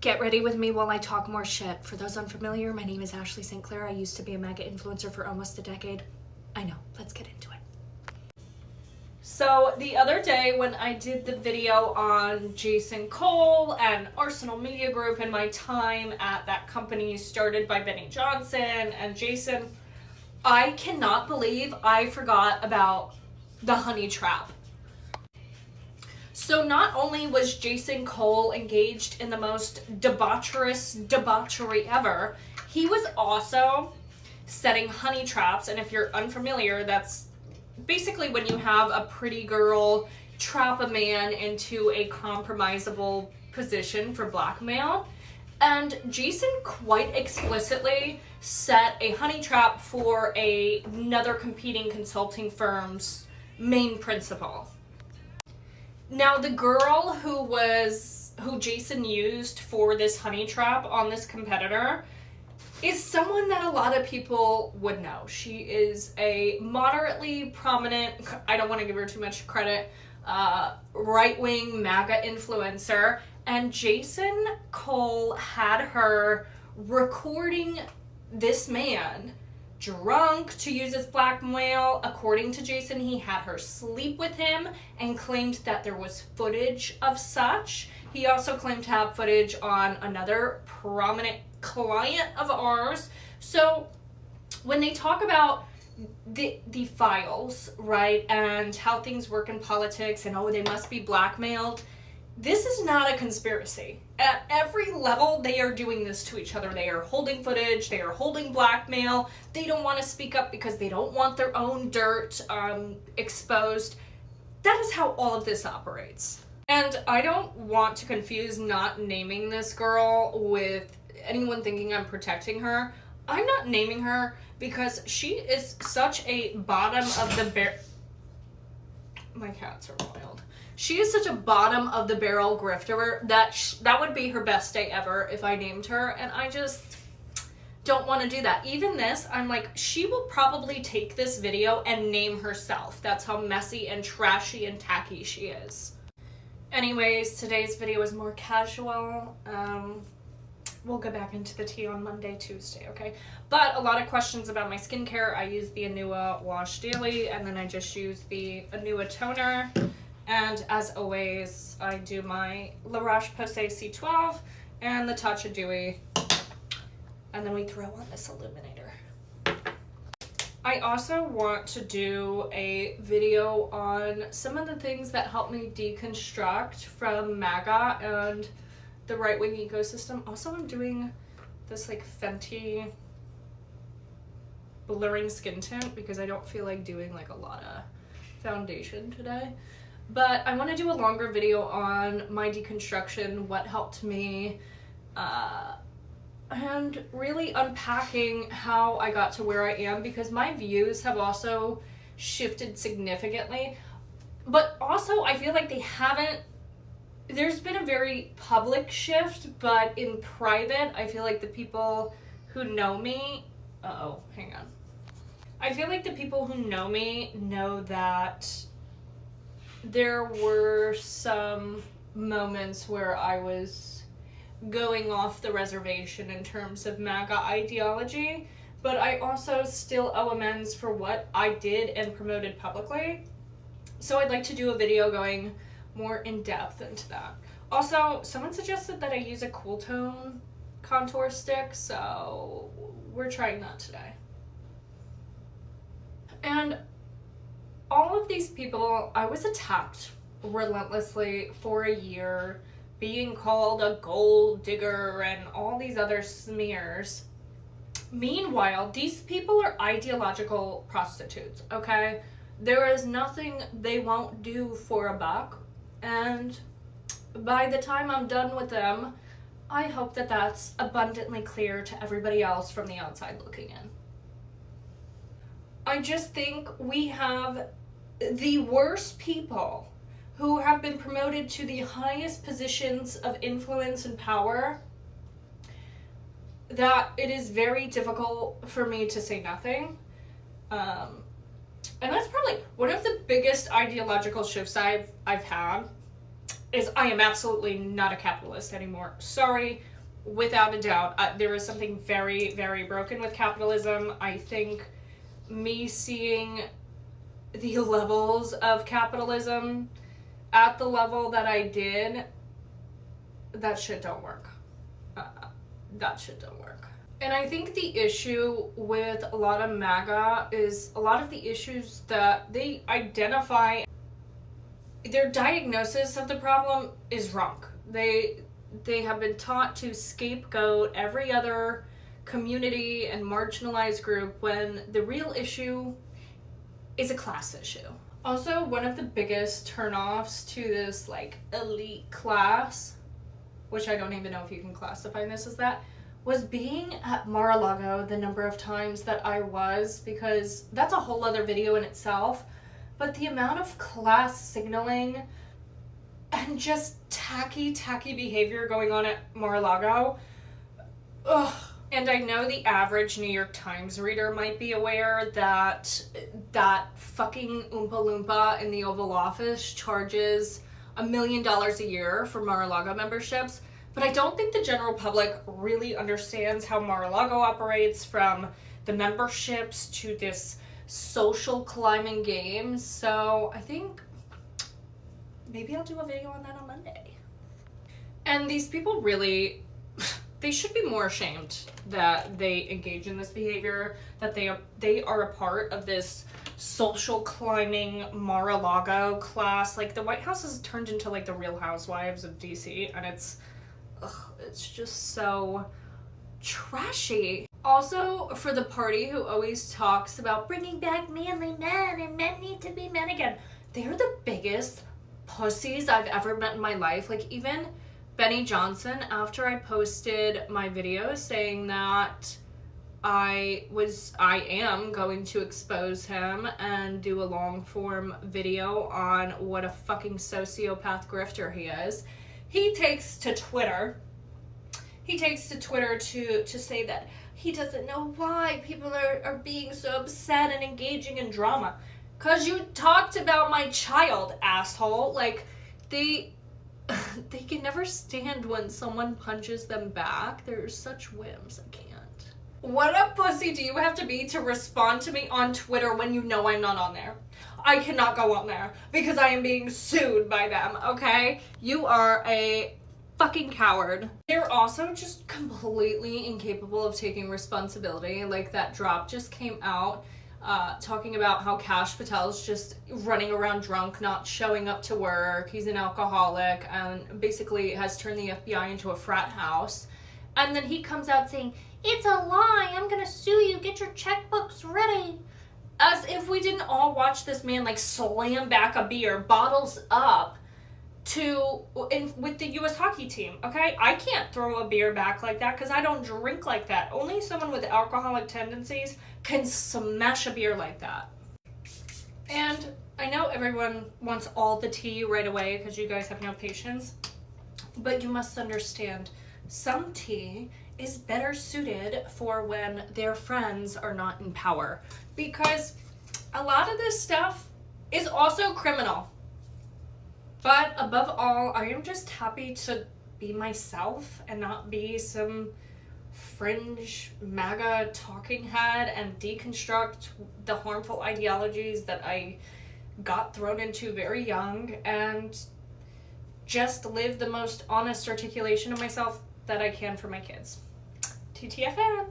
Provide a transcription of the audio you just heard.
Get ready with me while I talk more shit. For those unfamiliar, my name is Ashley St. Clair. I used to be a mega influencer for almost a decade. I know, let's get into it. So the other day when I did the video on Jason Cole and Arsenal Media Group and my time at that company started by Benny Johnson and Jason, I cannot believe I forgot about the honey trap. So not only was Jason Cole engaged in the most debauchery ever, he was also setting honey traps. And if you're unfamiliar, that's basically when you have a pretty girl trap a man into a compromisable position for blackmail. And Jason quite explicitly set a honey trap for another competing consulting firm's main principal. Now, the girl who Jason used for this honey trap on this competitor is someone that a lot of people would know. She is a moderately prominent, I don't want to give her too much credit, right-wing MAGA influencer, and Jason Cole had her recording this man drunk to use as blackmail. According to Jason, he had her sleep with him and claimed that there was footage of such. He also claimed to have footage on another prominent client of ours. So when they talk about the files, right, and how things work in politics and oh, they must be blackmailed, this is not a conspiracy. At every level, they are doing this to each other. They are holding footage. They are holding blackmail. They don't want to speak up because they don't want their own dirt exposed. That is how all of this operates. And I don't want to confuse not naming this girl with anyone thinking I'm protecting her. I'm not naming her because she is such a bottom of the barrel. My cats are wild. She is such a bottom of the barrel grifter that would be her best day ever if I named her, and I just don't want to do that. Even this, I'm like, she will probably take this video and name herself. That's how messy and trashy and tacky she is. Anyways, today's video is more casual. We'll go back into the tea on Monday, Tuesday, okay? But a lot of questions about my skincare. I use the Anua Wash Daily, and then I just use the Anua Toner. And as always, I do my La Roche-Posay C12 and the Tatcha Dewy. And then we throw on this illuminator. I also want to do a video on some of the things that help me deconstruct from MAGA and the right-wing ecosystem. Also, I'm doing this like Fenty blurring skin tint because I don't feel like doing like a lot of foundation today. But I want to do a longer video on my deconstruction, what helped me, and really unpacking how I got to where I am, because my views have also shifted significantly. But also, I feel like they haven't, there's been a very public shift, but in private, I feel like the people who know me, I feel like the people who know me know that there were some moments where I was going off the reservation in terms of MAGA ideology, but I also still owe amends for what I did and promoted publicly. So I'd like to do a video going more in depth into that. Also, someone suggested that I use a cool tone contour stick, so we're trying that today. And all of these people, I was attacked relentlessly for a year, being called a gold digger and all these other smears. Meanwhile, these people are ideological prostitutes, okay? There is nothing they won't do for a buck, and by the time I'm done with them, I hope that that's abundantly clear to everybody else from the outside looking in. I just think we have the worst people who have been promoted to the highest positions of influence and power, that it is very difficult for me to say nothing. And that's probably one of the biggest ideological shifts I've had is I am absolutely not a capitalist anymore. Sorry, without a doubt. There is something very, very broken with capitalism. I think me seeing the levels of capitalism at the level that I did, that shit don't work. That shit don't work. And I think the issue with a lot of MAGA is a lot of the issues that they identify, their diagnosis of the problem is wrong. They have been taught to scapegoat every other community and marginalized group when the real issue is a class issue. Also, one of the biggest turnoffs to this like elite class, which I don't even know if you can classify this as that, was being at Mar-a-Lago the number of times that I was, because that's a whole other video in itself. But the amount of class signaling and just tacky behavior going on at Mar-a-Lago, ugh. And I know the average New York Times reader might be aware that that fucking Oompa Loompa in the Oval Office charges $1 million a year for Mar-a-Lago memberships. But I don't think the general public really understands how Mar-a-Lago operates, from the memberships to this social climbing game. So I think maybe I'll do a video on that on Monday. And these people really, they should be more ashamed that they engage in this behavior, that they are a part of this social climbing Mar-a-Lago class. Like, the White House has turned into like the Real Housewives of DC, and it's just so trashy. Also, for the party who always talks about bringing back manly men and men need to be men again, they're the biggest pussies I've ever met in my life. Like, even Benny Johnson, after I posted my video saying that I am going to expose him and do a long form video on what a fucking sociopath grifter he is, he takes to Twitter to say that he doesn't know why people are being so upset and engaging in drama. 'Cause you talked about my child, asshole. Like, they can never stand when someone punches them back. They're such whims. I can't. What a pussy do you have to be to respond to me on Twitter when you know I'm not on there? I cannot go on there because I am being sued by them, okay? You are a fucking coward. They're also just completely incapable of taking responsibility. Like, that drop just came out talking about how Kash Patel's just running around drunk, not showing up to work. He's an alcoholic and basically has turned the FBI into a frat house. And then he comes out saying, "It's a lie, I'm gonna sue you, get your checkbooks ready." As if we didn't all watch this man like slam back a beer, bottles up, with the U.S. hockey team, okay? I can't throw a beer back like that because I don't drink like that. Only someone with alcoholic tendencies can smash a beer like that. And I know everyone wants all the tea right away because you guys have no patience, but you must understand, some tea is better suited for when their friends are not in power, because a lot of this stuff is also criminal. But above all, I am just happy to be myself and not be some fringe MAGA talking head and deconstruct the harmful ideologies that I got thrown into very young, and just live the most honest articulation of myself that I can for my kids. TTFN!